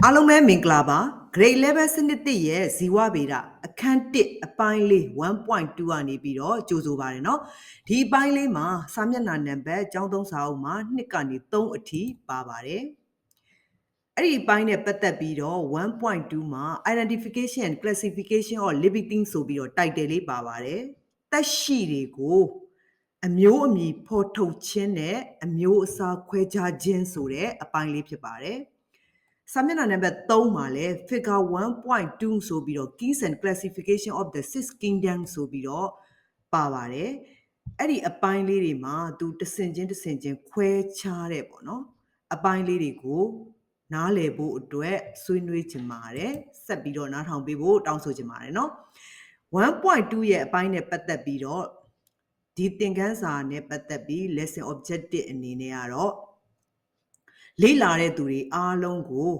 အားလုံးပဲမင်္ဂလာပါ grade level စနစ်1ရဲ့ဇီဝဗေဒအခန်း1အပိုင်းလေး 1.2 ကနေပြီးတော့ကြိုဆိုပါတယ်เนาะဒီအပိုင်းလေးမှာစာမျက်နှာနံပါတ်ကျောင်းသုံးစာအုပ်မှာ2ကနေ3အထိပါပါတယ်အဲ့ဒီအပိုင်းနဲ့ပတ်သက်ပြီးတော့ 1.2 မှာ identification and classification of living things ဆိုပြီးတော့ title လေးပါပါတယ်သက်ရှိတွေကိုအမျိုးအမည်ဖော်ထုတ်ခြင်းနဲ့အမျိုးအစားခွဲခြားခြင်းဆိုတဲ့အပိုင်းလေးဖြစ်ပါတယ်စာမျက်နှာနံပါတ်3မှာလဲ figure 1.2 ဆိုပြီးတော့ keys and classification of the six kingdoms ဆိုပြီးတော့ပါပါတယ်အဲ့ဒီအပိုင်းလေးတွေမှာသူတဆင့်ချင်းခွဲခြားတဲ့ပေါ့နော်အပိုင်းလေးတွေကိုနားလည်ဖို့အတွက်ဆွေးနွေးချင်ပါတယ်ဆက်ပြီးတော့နားထောင်ပေးဖို့တောင်းဆိုချင်ပါတယ်เนาะ 1.2 ရဲ့အပိုင်းနဲ့ပတ်သက်ပြီးတော့ဒီသင်ခန်းစာနဲ့ပတ်သက်ပြီး lesson objective အနေနဲ့ကတော့လေ့လာတဲ့သူတွေအားလုံးကို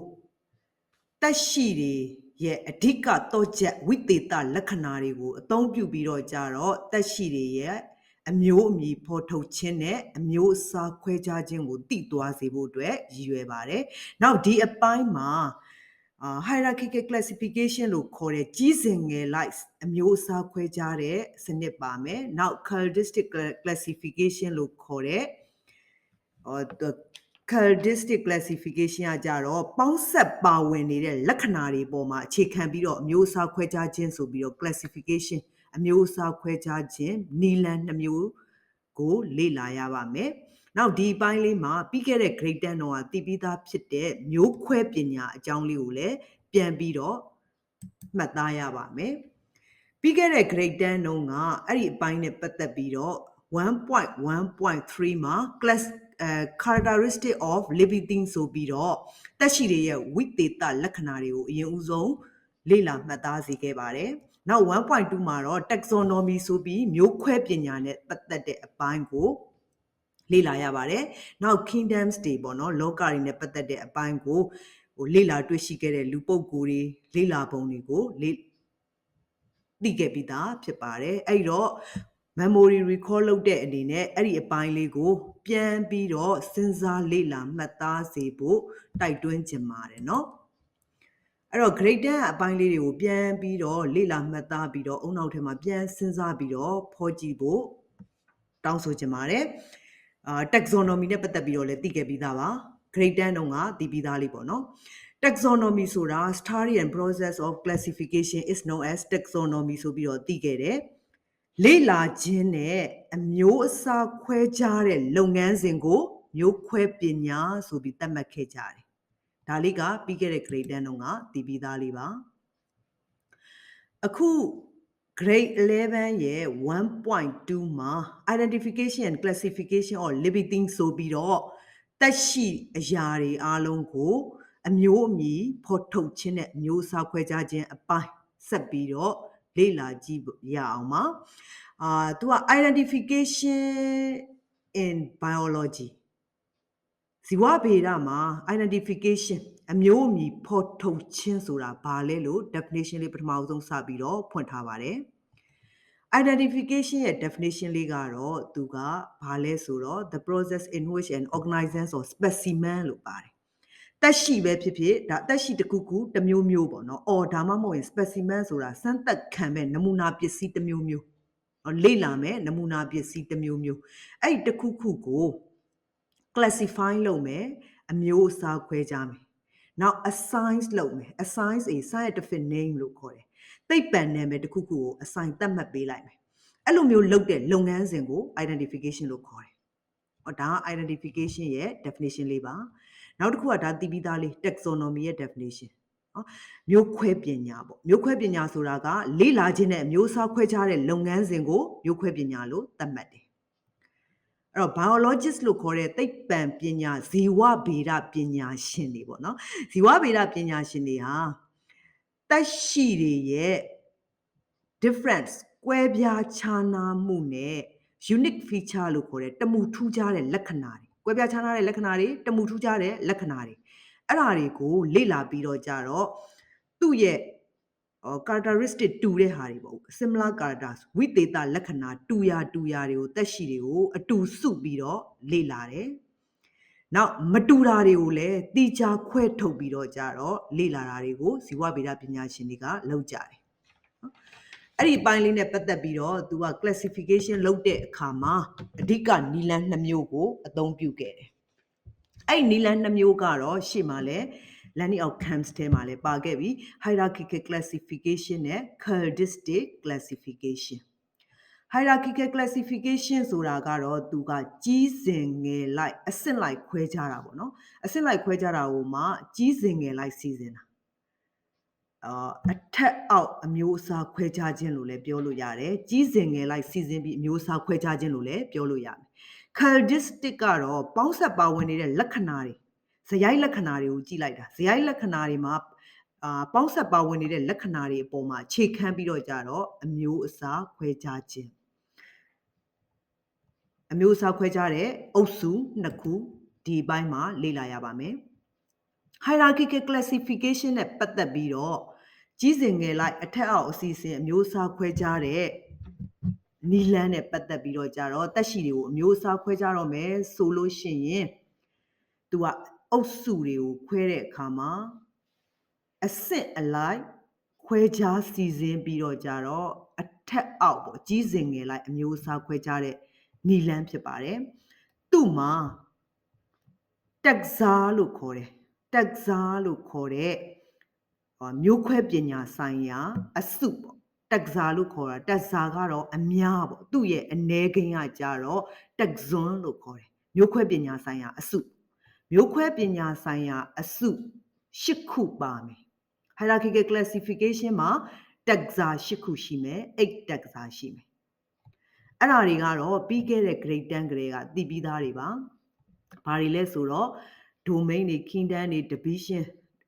တက်ရှိတွေရဲ့အဓိကတော့ချက်ဝိသေသလက္ခဏာတွေကိုအသုံးပြုပြီးတော့ကြတော့တက်ရှိတွေရဲ့အမျိုးအမည်ဖော်ထုတ်ခြင်းနဲ့အမျိုးအစားခွဲခြားခြင်းကိုသိသွားစေဖို့အတွက်ရည်ရွယ်ပါတယ်။နောက်ဒီအပိုင်းမှာ hierarchical classification လို့ခေါ်တဲ့ကြီးစဉ်ငယ်လိုက်အမျိုးအစားခွဲခြားတဲ့စနစ်ပါမယ်။နောက် characteristic classification လို့ခေါ်တဲ့characteristic classification ကကြတော့ပေါင်းဆက်ပါဝင်နေတဲ့လက္ခဏာတွေပေါ်မှာအခြေခံပြီးတော့အမျိုးအစားခွဲခြားခြင်းဆိုပြီးတော့ classification အမျိုးအစားခွဲခြားခြင်းနီလန်2မျိုးကိုလေ့လာရပါမယ်။နောက်ဒီပိုင်းလေးမှာပြီးခဲ့တဲ့ grade 10တော့သိပြီးသားဖြစ်တဲ့မျိုးခွဲပညာအကြောင်းလေးကိုလည်းပြန်ပြီးတော့မှတ်သားရပါမယ်။ပြီးခဲ့တဲ့ grade 10တုန်းကအဲ့ဒီအပိုင်းနဲ့ပတ်သက်ပြီးတော့ 1.1.3 မှာ characteristic of living things ဆိုပြီးတော့သက်ရှိတွေရဲ့ဝိသေသလက္ခဏာတွေကိုအရင်ဦးဆုံးလေ့လာမှတ်သားစေခဲ့ပါတယ်။နောက် 1.2 မှာတော့ taxonomy ဆိုပြီးမျိုးခွဲပညာနဲ့ပတ်သက်တဲ့အပိုင်းကိုလေ့လာရပါတယ်။နောက် kingdoms တွေပေါ့နော်လောကတွေနဲ့ပတ်သက်တဲ့အပိုင်းကိုလေ့လာတွေ့ရှိခဲ့တဲ့လူပုဂ္ဂိုလ်တွေလေ့လာပုံတွေကိုသိခဲ့ပြီးသားဖြစ်ပါတယ်။အဲ့တော့memory recall လုပ်တဲ့အနေနဲ့အဲ့ဒီအပိုင်းလေးကိုပြန်ပြီးတော့စဉ်းစားလေ့လာမှတ်သားစေဖို့တိုက်တွန်းချင်ပါတယ်เนาะအဲ့တော့ grade 10အပိုင်းလေးတွေကိုပြန်ပြီးတော့လေ့လာမှတ်သားပြီးတော့အုံနောက်ထဲမှာပြန်စဉ်းစားပြီးတော့ဖော်ကြည့်ဖို့တောင်းဆိုချင်ပါတယ်taxonomy နဲ့ပတ်သက်ပြီးတော့လည်းသိခဲ့ပြီးသားပါ grade 10တုန်းကသိပြီးသားလေးပေါ့เนาะtaxonomy ဆိုတာ study and process of classification is known as taxonomy ဆိုပြီးတော့သိခဲ့တယ်လေ့လာခြင်းနဲ့အမျိုးအစားခွဲခြားတဲ့လုပ်ငန်းစဉ်ကိုမျိုးခွဲပညာဆိုပြီးသတ်မှတ်ခဲ့ကြတယ်ဒါလေးကပြီးခဲ့တဲ့ grade 10တုန်းကသိပြီးသားလေးပါအခု grade 11ရဲ့ 1.2 မှာ identification and classification of living things ဆိုပြီးတော့သက်ရှိအရာတွေအားလုံးကိုအမျိုးအမည်ဖော်ထုတ်ခြင်းနဲ့အမျိုးအစားခွဲခြားခြင်းအပိုင်းဆက်ပြီးတော့လေ့လာကြည့်ရအောင်ပါသူက identification in biology ဇီဝဗေဒမှာ identification အမျိုးအမည်ဖော်ထုတ်ခြင်းဆိုတာဘာလဲလို့ definition လေးပထမဆုံးစပြီးတော့ဖွင့်ထားပါတယ် identification ရဲ့ definition လေးကတော့သူကဘာလဲဆိုတော့ the process in which an organism or specimen လို့ပါတယ်တက်ရှိပဲဖြစ်ဖြစ်ဒါတက်ရှိတစ်ခုခုတစ်မျိုးမျိုးပေါ့နော်အော်ဒါမှမဟုတ်ရင် specimen ဆိုတာစမ်းသပ်ခံမဲ့နမူနာပစ္စည်းတစ်မျိုးမျိုးလေ့လာမဲ့နမူနာပစ္စည်းတစ်မျိုးမျိုးအဲ့ဒီတစ်ခုခုကို classify လုပ်မယ်အမျိုးအစားခွဲခြားမယ်နောက် assign လုပ်မယ် assign a scientific name လို့ခေါ်တယ်သိပ္ပံနာမည်တစ်ခုခုကို assign သတ်မှတ်ပေးလိုက်မယ်အဲ့လိုမျိုးလုပ်တဲ့လုပ်ငန်းစဉ်ကို identification လို့ခေါ်တယ်ဒါက identification ရဲ့ definition လေးပါနောက်တစ်ခုကဒါသိပြီးသားလေး taxonomy ရဲ့ definition မျိုးခွဲပညာပေါ့မျိုးခွဲပညာဆိုတာကလေ့လာခြင်းနဲ့မျိုးစားခွဲခြားတဲ့လုပ်ငန်းစဉ်ကိုမျိုးခွဲပညာလို့သတ်မှတ်တယ်အဲ့တော့ biologist လို့ခေါ်တဲ့သိပ္ပံပညာဇီဝဗေဒပညာရှင်တွေပေါ့နော်ဇီဝဗေဒပညာရှင်တွေဟာသက်ရှိတွေရဲ့ difference ကွဲပြားခြားနားမှုနဲ့ unique feature လို့ခေါ်တဲ့တမူထူးခြားတဲ့လက္ခဏာတွေကွဲပြားခြားနားတဲ့လက္ခဏာတွေတမူထူးခြားတဲ့လက္ခဏာတွေအဲ့ဒါတွေကိုလေ့လာပြီးတော့ကြတော့သူ့ရဲ့ characteristic တူတဲ့ဟာတွေပေါ့ similar characters ဝိသေသလက္ခဏာတူရာတွေကိုသက်ရှိတွေကိုအတူစုပြီးတော့လေ့လာတယ် နောက်မတူတာတွေကိုလည်းတိကျခွဲထုတ်ပြီးတော့ကြတော့လေ့လာတာတွေကိုဇီဝဗေဒပညာရှင်တွေကလုပ်ကြတယ်နော်အဲ့ဒီအပိုင်းလေးနဲ့ပတ်သက်ပြီးတော့သူက classification လုပ်တဲ့အခါမှာအဓိကနီလန်း2မျိုးကိုအသုံးပြုခဲ့တယ်အဲ့နီလန်း2မျိုးကတော့ရှေ့မှာလဲ learning outcomes ထဲမှာလဲပါခဲ့ပြီ hierarchical classification နဲ့ characteristic classification hierarchical classification ဆိုတာကတော့သူကကြီးစဉ်ငယ်လိုက်အဆင့်လိုက်ခွဲခြားတာပေါ့နော်အဆင့်လိုက်ခွဲခြားတာကိုမှကြီးစဉ်ငယ်လိုက်စီစဉ်တာအထက်အောက်အမျိုးအစားခွဲခြားခြင်းလို့လည်းပြောလို့ရတယ်ကြီးစဉ်ငယ်လိုက်စီစဉ်ပြီးအမျိုးအစားခွဲခြားခြင်းလို့လည်းပြောလို့ရတယ် characteristic ကတော့ပေါင်းဆက်ပါဝင်နေတဲ့လက္ခဏာတွေဇယိုက်လက္ခဏာတွေကိုကြည့်လိုက်တာဇယိုက်လက္ခဏာတွေမှာပေါင်းဆက်ပါဝင်နေတဲ့လက္ခဏာတွေအပေါ်မှာခြေခံပြီးတော့ကြတော့အမျိုးအစားခွဲခြားခြင်းအမျိုးအစားခွဲခြားတဲ့အုပ်စုနှစ်ခုဒီဘိုင်းမှာလေ့လာရပါမယ် hierarchical classification နဲ့ပတ်သက်ပြီးတော့ကြီးစဉ်ငယ်လိုက်အထက်အောက်အစီအစဉ်အမျိုးအစားခွဲခြားတဲ့နီလန်းနဲ့ပတ်သက်ပြီးတော့ကြတော့တက်ရှိတွေကိုအမျိုးအစားခွဲခြားတော့မယ်ဆိုလို့ရှိရင်သူကအုပ်စုတွေကိုခွဲတဲ့အခါမှာအဆင့်အလိုက်ခွဲခြားစီစဉ်ပြီးတော့ကြတော့အထက်အောက်ပေါ့ကြီးစဉ်ငယ်လိုက်အမျိုးအစားခွဲခြားတဲ့နီလန်းဖြစ်ပါတယ်သူ့မှာတက်စားလို့ခေါ်တယ်တက်စားလို့ခေါ်တဲ့မျိုးခွဲပညာဆိုင်ရာအစုပေါ့တက်စားလို့ခေါ်တာတက်စားကတော့အများပေါ့သူ့ရဲ့အနေကိန်းကကြတော့တက်ဇွန်းလို့ခေါ်တယ်မျိုးခွဲပညာဆိုင်ရာအစုမျိုးခွဲပညာဆိုင်ရာအစု8ခုပါမယ် hierarchical classification မှာတက်စား8ခုရှိမယ်8တက်စားရှိမယ်အဲ့ဒါတွေကတော့ပြီးခဲ့တဲ့ grade 10ကလေးကသိပြီးသားတွေပါဘာတွေလဲဆိုတော့ domain တွေ kingdom တွေ division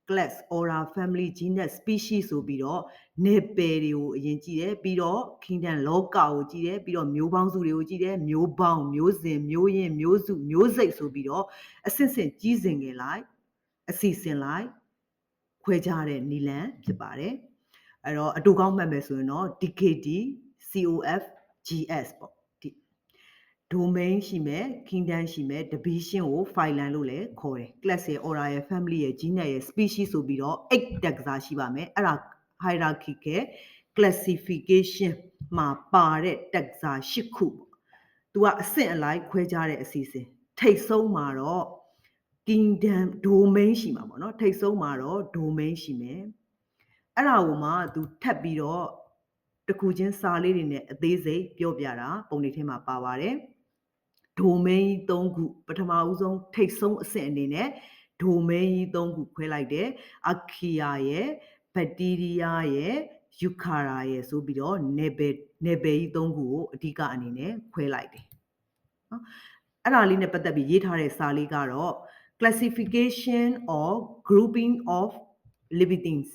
class order family genus species ဆိုပြီးတော့နယ်ပယ်တွေကိုအရင်ကြည့်တယ်ပြီးတော့ kingdom လောကကိုကြည့်တယ်ပြီးတော့မျိုးပေါင်းစုတွေကိုကြည့်တယ်မျိုးပေါင်းမျိုးစဉ်မျိုးရင်းမျိုးစုမျိုးစိတ်ဆိုပြီးတော့အစစ်စစ်ကြီးစဉ်ငယ်လိုက်အစီစဉ်လိုက်ခွဲခြားတဲ့နီလန်ဖြစ်ပါတယ်အဲ့တော့အတူကောင်းမှတ်မယ်ဆိုရင်တော့ DKD COF GS ပေါ့domain ရှိမယ် kingdom ရှိမယ် division ကို file line လို့လည်းခေါ်တယ် class ရဲ့ order ရဲ့ family ရဲ့ genus ရဲ့ species ဆိုပြီးတော့8တက်စားရှိပါမယ်အဲ့ဒါ hierarchical classification မှာပါတဲ့တက်စား8ခုပေါ့သူကအဆင့်အလိုက်ခွဲခြားတဲ့အစီအစဉ်ထိတ်ဆုံးမှာတော့ kingdom domain ရှိမှာပေါ့နော်ထိတ်ဆုံးမှာတော့ domain ရှိမယ်အဲ့ဒါကိုမှသူထပ်ပြီးတော့တခုချင်းစာလေးတွေနဲ့အသေးစိတ်ပြောပြတာပုံတွေထဲမှာပါပါတယ်domain 3ခုပထမဦးဆုံးထိတ်ဆုံးအဆင့်အနေနဲ့ domain 3ခုခွဲလိုက်တယ် archaea ရဲ့ bacteria ရဲ့ eukarya ရဲ့ဆိုပြီးတော့နယ်ပယ်ကြီး3ခုကိုအဓိကအနေနဲ့ခွဲလိုက်တယ်နော်အဲ့ဒါလေးနဲ့ပတ်သက်ပြီးရေးထားတဲ့စာလေးကတော့ classification or grouping of living things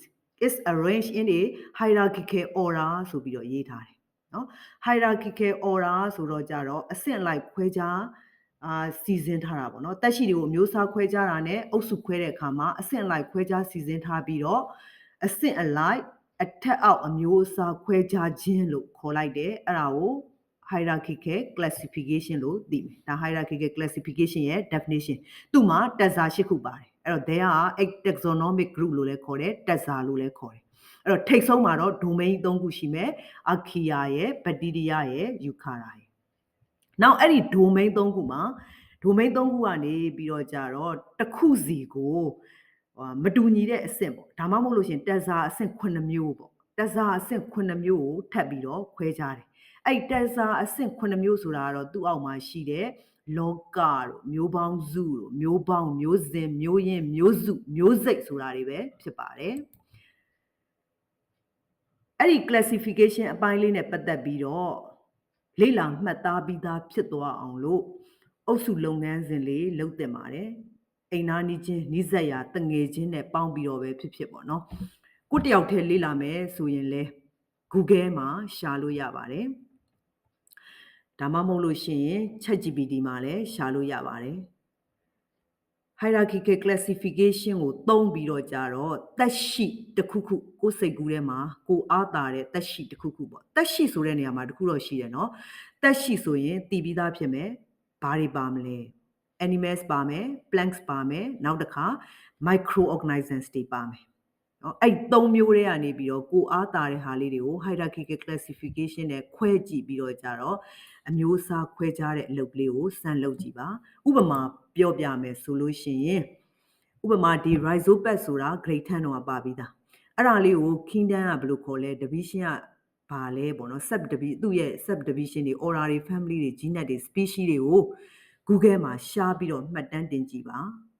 is arranged in a hierarchical order ဆိုပြီးတော့ရေးထားတယ်နော် hierarchical order ဆိုတော့ကြတော့အဆင့်လိုက်ခွဲခြားစီစဉ်ထားတာပေါ့နော်တက်ရှိတွေကိုအမျိုးအစားခွဲခြားတာနဲ့အုပ်စုခွဲတဲ့အခါမှာအဆင့်လိုက်ခွဲခြားစီစဉ်ထားပြီးတော့အဆင့်အလိုက်အထက်အောက်အမျိုးအစားခွဲခြားခြင်းလို့ခေါ်လိုက်တယ်အဲ့ဒါကို hierarchical classification လို့သိမယ်ဒါ hierarchical classification ရဲ့ definition သူ့မှာတက်စား8ခုပါတယ်အဲ့တော့ there are 8 taxonomic group လို့လည်းခေါ်တယ်တက်စားလို့လည်းခေါ်တယ်အဲ့တော့ထိတ်ဆုံးမှာတော့ domain 3ခုရှိမယ် archaea ရဲ့ bacteria ရဲ့ eukarya ရဲ့နောက်အဲ့ဒီ domain 3ခုမှာ domain 3ခုကနေပြီးတော့ကြတော့တစ်ခုစီကိုမတူညီတဲ့အဆင့်ပေါ့ဒါမှမဟုတ်လို့ရှင်တက်စားအဆင့်9မျိုးပေါ့တက်စားအဆင့်9မျိုးကိုထပ်ပြီးတော့ခွဲခြားတယ်အဲ့တက်စားအဆင့်9မျိုးဆိုတာကတော့သူ့အောက်မှာရှိတဲ့လောကတို့မျိုးပေါင်းစုတို့မျိုးပေါင်းမျိုးစဉ်မျိုးရင်းမျိုးစုမျိုးစိတ်ဆိုတာတွေပဲဖြစ်ပါတယ်အဲ့ဒီ classification အပိုင်းလေးနဲ့ပတ်သက်ပြီးတော့လေ့လာမှတ်သားပြီးသားဖြစ်သွားအောင်လို့အုပ်စုလုပ်ငန်းစဉ်လေးလုပ်သင့်ပါတယ်အိမ်သားနီးချင်းနီးစပ်ရာတငယ်ချင်းနဲ့ပေါင်းပြီးတော့ပဲဖြစ်ပေါ့နော်ကိုတယောက်တည်းလေ့လာမယ်ဆိုရင်လဲ Google မှာရှာလို့ရပါတယ်ဒါမှမဟုတ်လို့ရှိရင် ChatGPT မှာလည်းရှာလို့ရပါတယ် hierarchical classification ကိုသုံးပြီးတော့ကြတော့တက်ရှိတစ်ခုခုကိုစိတ်ကူးထဲမှာကိုအားတာတဲ့တက်ရှိတစ်ခုခုပေါ့တက်ရှိဆိုတဲ့နေရာမှာတစ်ခုတော့ရှိတယ်နော်တက်ရှိဆိုရင်တည်ပြီးသားဖြစ်မယ်ဘာတွေပါမလဲ animals ပါမယ် plants ပါမယ်နောက်တစ်ခါ microorganisms တွေပါမယ်နော်အဲ့၃မျိုးတွေကနေပြီးတော့ကိုအားတာတဲ့ဟာလေးတွေကို hierarchical classification နဲ့ခွဲကြည့်ပြီးတော့ကြတော့အမျိုးအစားခွဲခြားတဲ့အလုပ်လေးကိုစမ်းလုပ်ကြည့်ပါဥပမာပြောပြမယ်ဆိုလို့ရှိရင်ဥပမာဒီ rhizopath ဆိုတာ grade 10တော့ပါပြီးသားအဲ့ဒါလေးကို kingdom ကဘယ်လိုခေါ်လဲ division ကဘာလဲပေါ့နော် သူ့ရဲ့ subdivision တွေ order တွေ family တွေ genus တွေ species တွေကို Google မှာရှားပြီးတော့မှတ်တမ်းတင်ကြည့်ပါ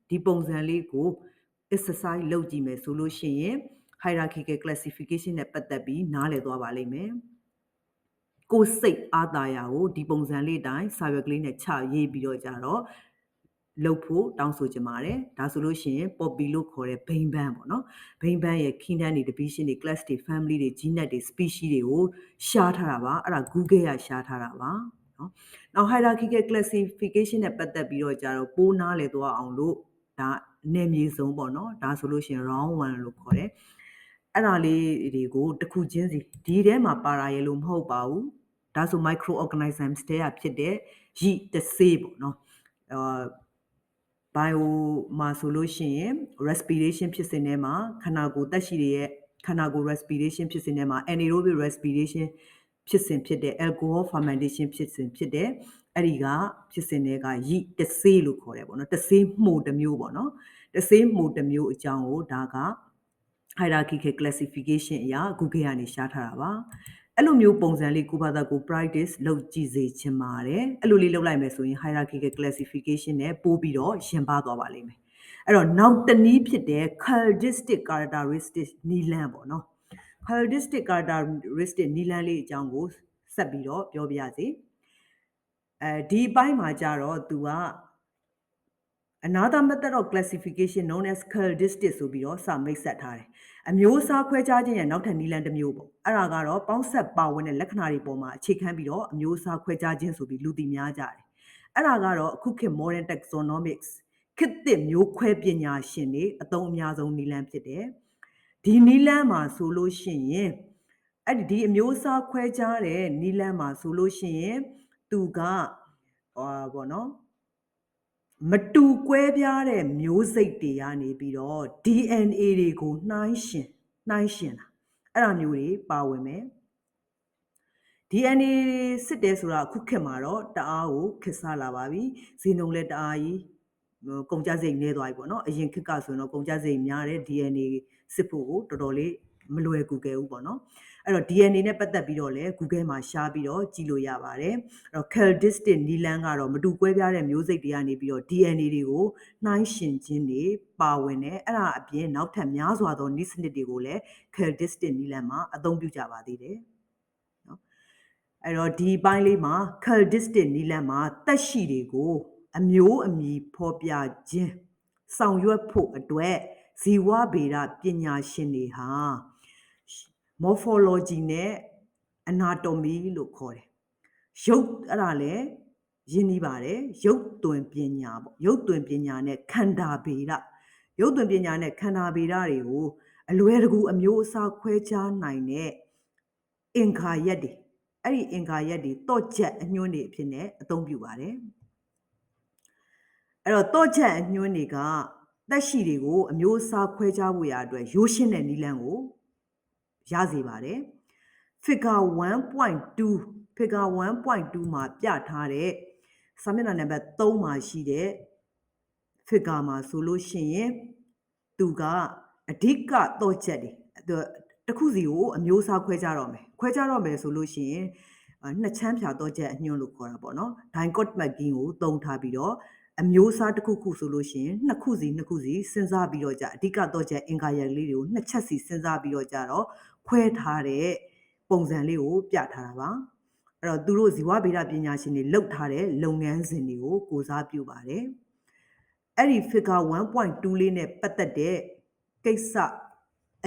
ဒီပုံစံလေးကို exercise လုပ်ကြည့်မယ်ဆိုလို့ရှိရင် hierarchical classification နဲ့ပတ်သက်ပြီးနားလည်သွားပါလိမ့်မယ်ကိုစိတ်အားသာရာကိုဒီပုံစံလေးတိုင်းစာရွက်ကလေးနဲ့ချရေးပြီးတော့ကြတော့လုပ်ဖို့တောင်းဆိုချင်ပါတယ်ဒါဆိုလို့ရှိရင် poppy လို့ခေါ်တဲ့ဘိန်းပန်းပေါ့နော်ဘိန်းပန်းရဲ့ kingdom တွေ division တွေ class တွေ family တွေ genus တွေ species တွေကိုရှားထားတာပါအဲ့ဒါ Google ကရှားထားတာပါနော်နောက် hierarchical classification နဲ့ပတ်သက်ပြီးတော့ကြတော့ပိုးနားလည်သွားအောင်လို့ဒါနယ်မြေစုံပေါ့နော်ဒါဆိုလို့ရှိရင် round 1လို့ခေါ်တယ်အဲ့ဒါလေးတွေကိုတစ်ခုချင်းစီဒီထဲမှာပါတာရေလို့မဟုတ်ပါဘူးဒါဆို microorganisms တဲကဖြစ်တဲ့ရိတဆေးပေါ့နော်bio မှာဆိုလို့ရှိရင် respiration ဖြစ်စဉ်ထဲမှာခန္ဓာကိုယ်တက်ရှိတွေရဲ့ခန္ဓာကိုယ် respiration ဖြစ်စဉ်ထဲမှာ anaerobic respiration ဖြစ်စဉ်ဖြစ်တဲ့ alcohol fermentation ဖြစ်စဉ်ဖြစ်တဲ့အဲ့ဒီကဖြစ်စဉ်တွေကရိတဆေးလို့ခေါ်တယ်ပေါ့နော်တဆေးမှုတစ်မျိုးပေါ့နော်တဆေးမှုတစ်မျိုးအကြောင်းကိုဒါက hierarchical classification အရာ Google ကနေရှားထားတာပါအဲ့လိုမျိုးပုံစံလေးကိုဘာသာကို practice လုပ်ကြည့်စေချင်ပါတယ်အဲ့လိုလေးလုပ်လိုက်မယ်ဆိုရင် hierarchical classification နဲ့ပို့ပြီးတော့ရင်ပါသွားပါလိမ့်မယ်အဲ့တော့နောက်တစ်နည်းဖြစ်တဲ့ characteristic characteristic နီလန်းပေါ့နော် characteristic characteristic နီလန်းလေးအကြောင်းကိုဆက်ပြီးတော့ပြောပြရစီဒီအပိုင်းမှာကြတော့သူကanother method of classification known as characteristic ဆိုပြီးတော့စာမိတ်ဆက်ထားတယ်အမျိုးအစားခွဲခြားခြင်းရဲ့နောက်ထပ်နည်းလမ်းတစ်မျိုးပေါ့အဲ့ဒါကတော့ပေါင်းဆက်ပါဝင်တဲ့လက္ခဏာတွေပေါ်မှာအခြေခံပြီးတော့အမျိုးအစားခွဲခြားခြင်းဆိုပြီးလူသိများကြတယ်အဲ့ဒါကတော့အခုခေတ် modern taxonomics ခေတ်သစ်မျိုးခွဲပညာရှင်တွေအသုံးအများဆုံးနည်းလမ်းဖြစ်တယ်ဒီနည်းလမ်းမှာဆိုလို့ရှိရင်အဲ့ဒီအမျိုးအစားခွဲခြားတဲ့နည်းလမ်းမှာဆိုလို့ရှိရင်သူကပေါ့နော်မတူကွဲပြားတဲ့မျိုးစိတ်တွေကနေပြီးတော့ DNA တွေကိုနှိုင်းရှင်တာအဲ့ဒါမျိုးတွေပါဝင်မယ် DNA စစ်တယ်ဆိုတာအခုခေတ်မှာတော့တအားကိုခက်စားလာပါပြီဈေးနှုန်းလည်းတအားကြီးကုန်ကျစရိတ်နည်းသွားပြီပေါ့နော်အရင်ခေတ်ကဆိုရင်တော့ကုန်ကျစရိတ်များတဲ့ DNA စစ်ဖို့ကိုတော်တော်လေးမလွယ်ကူခဲ့ဘူးပေါ့နော်အဲ့တော့ DNA နဲ့ပတ်သက်ပြီးတော့လည်း Google မှာရှားပြီးတော့ကြည့်လို့ရပါတယ်အဲ့တော့ characteristic နီလန်းကတော့မတူကွဲပြားတဲ့မျိုးစိတ်တွေကနေပြီးတော့ DNA တွေကိုနှိုင်းယှဉ်ခြင်းတွေပါဝင်တယ်အဲ့ဒါအပြင်နောက်ထပ်များစွာသောနည်းစနစ်တွေကိုလည်း characteristic နီလန်းမှာအသုံးပြုကြပါသေးတယ်နော်အဲ့တော့ဒီပိုင်းလေးမှာ characteristic နီလန်းမှာသက်ရှိတွေကိုအမျိုးအမည်ဖော်ပြခြင်းဆောင်ရွက်ဖို့အတွက်ဇီဝဗေဒပညာရှင်တွေဟာ morphology နဲ့ anatomy လို့ခေါ်တယ်ရုပ်အဲ့ဒါလည်းရင်းနှီးပါတယ်ရုပ်သွင်ပညာပေါ့ရုပ်သွင်ပညာနဲ့ခန္ဓာဗေဒရုပ်သွင်ပညာနဲ့ခန္ဓာဗေဒတွေကိုအလွယ်တကူအမျိုးအစားခွဲခြားနိုင်တဲ့အင်္ဂါရက်တွေအဲ့ဒီအင်္ဂါရက်တွေတော့ချက်အညွှန်းတွေအဖြစ်နဲ့အသုံးပြုပါတယ်အဲ့တော့တော့ချက်အညွှန်းတွေကသက်ရှိတွေကိုအမျိုးအစားခွဲခြားဖို့ရာအတွက်ရိုးရှင်းတဲ့နည်းလမ်းကိုရစေပါတယ် figure 1.2 မှာပြထားတဲ့စာမျက်နှာနံပါတ်3မှာရှိတဲ့ figure မှာဆိုလို့ရှိရင်သူကအဓိကတော့ချက်တွေတစ်ခုစီကိုအမျိုးအစားခွဲခြားတော့မယ်ဆိုလို့ရှိရင်နှစ်ချမ်းဖြာတော့ချက်အညွှန်းလို့ခေါ်တာပေါ့နော် dicot marking ကိုသုံးထားပြီးတော့အမျိုးအစားတစ်ခုခုဆိုလို့ရှိရင်နှစ်ခုစီစဉ်းစားပြီးတော့အဓိကတော့ချက်အင်္ဂါရက်လေးတွေကိုနှစ်ချက်စီစဉ်းစားပြီးတော့တော့ခွဲထားတဲ့ပုံစံလေးကိုပြထားတာပါအဲ့တော့သူတို့ဇီဝဗေဒပညာရှင်တွေလုပ်ထားတဲ့လုပ်ငန်းစဉ်တွေကိုကိုစားပြုပါတယ်အဲ့ဒီ figure 1.2 လေးနဲ့ပတ်သက်တဲ့ကိစ္စ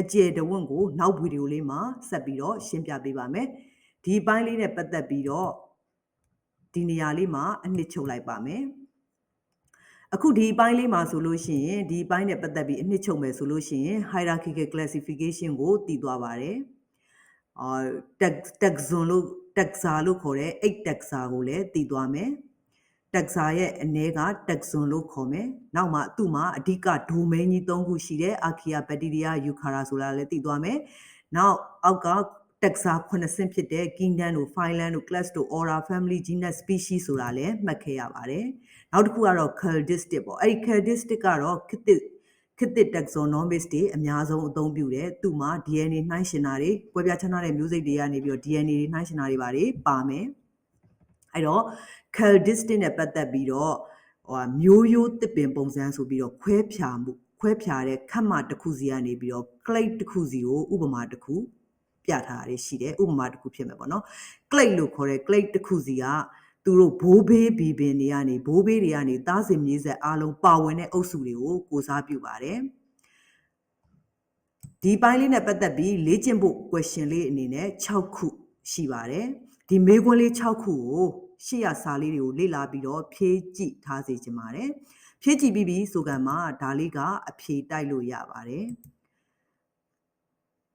အကျေတဝန့်ကိုနောက်ဗီဒီယိုလေးမှာဆက်ပြီးတော့ရှင်းပြပေးပါမယ်ဒီပိုင်းလေးနဲ့ပတ်သက်ပြီးတော့ဒီနေရာလေးမှာအနှစ်ချုပ်လိုက်ပါမယ်အခုဒီပိုင်းလေးမှာဆိုလို့ရှိရင်ဒီပိုင်းနဲ့ပတ်သက်ပြီးအနှစ်ချုပ်မယ်ဆိုလို့ရှိရင် hierarchical classification ကိုတည်သွားပါတယ်taxa လို့ခေါ်တဲ့8 taxa ကိုလည်းတည်သွားမယ် taxa ရဲ့အ ਨੇ က taxon လို့ခေါ်မယ်နောက်မှသူ့မှာအဓိက domain ကြီး3ခုရှိတယ် archaea bacteria eukarya ဆိုတာလည်းသိသွားမယ်နောက်အောက်က taxa 9ဆင့်ဖြစ်တဲ့ kingdom တို့ phylum တို့ class တို့ order family genus species ဆိုတာလည်းမှတ်ခဲ့ရပါတယ်နောက်တစ်ခုကတော့ characteristic ပေါ့အဲ့ဒီ characteristic ကတော့ခေတ်သစ် taxonomists တွေအများဆုံးအသုံးပြုတယ်သူ့မှာ DNA နှိုင်းရှင်တာတွေကွဲပြားခြားနားတဲ့မျိုးစိတ်တွေကနေပြီးတော့ DNA တွေနှိုင်းရှင်တာတွေပါမယ်အဲ့တော့ characteristic နဲ့ပတ်သက်ပြီးတော့မျိုးရိုးသစ်ပင်ပုံစံဆိုပြီးတော့ခွဲဖြာတဲ့ခက်မှတစ်ခုစီကနေပြီးတော့ clade တစ်ခုစီကိုဥပမာတစ်ခုပြထားတာရှိတယ်ဥပမာတစ်ခုဖြစ်မယ်ပေါ့နော် clade လို့ခေါ်တဲ့ clade တစ်ခုစီကသူတို့ဘိုးဘေးဘီပင်တွေကနေသားစဉ်မြေးဆက်အားလုံးပါဝင်တဲ့အုပ်စုတွေကိုကိုစားပြုပါတယ်ဒီပိုင်းလေးနဲ့ပတ်သက်ပြီးလေ့ကျင့်ဖို့ question လေးအနေနဲ့6ခုရှိပါတယ်ဒီမေးခွန်းလေး6ခုကိုရှေ့ရစာလေးတွေကိုလေ့လာပြီးတော့ဖြည့်ကြည့်ထားစေချင်ပါတယ်ဖြည့်ကြည့်ပြီးပြီဆိုကမှဒါလေးကအဖြေတိုက်လို့ရပါတယ်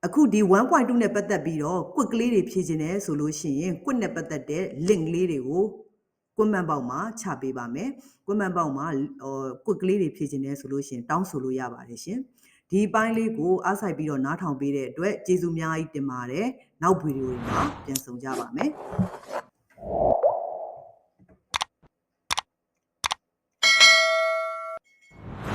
အခုဒီ 1.2 နဲ့ပတ်သက်ပြီးတော့ quick ကလေးတွေဖြည့်ခြင်းနဲ့ဆိုလို့ရှိရင် quick နဲ့ပတ်သက်တဲ့ link လေးတွေကို comment box မှာချပေးပါမယ် comment box မှာquick ကလေးတွေဖြည့်ခြင်းနဲ့ဆိုလို့ရှိရင်တောင်းဆိုလို့ရပါတယ်ရှင်ဒီပိုင်းလေးကိုအားစိုက်ပြီးတော့နားထောင်ပေးတဲ့အတွက်ကျေးဇူးအများကြီးတင်ပါတယ်နောက်ဗီဒီယိုတွေမှာပြန်ဆုံကြပါမယ်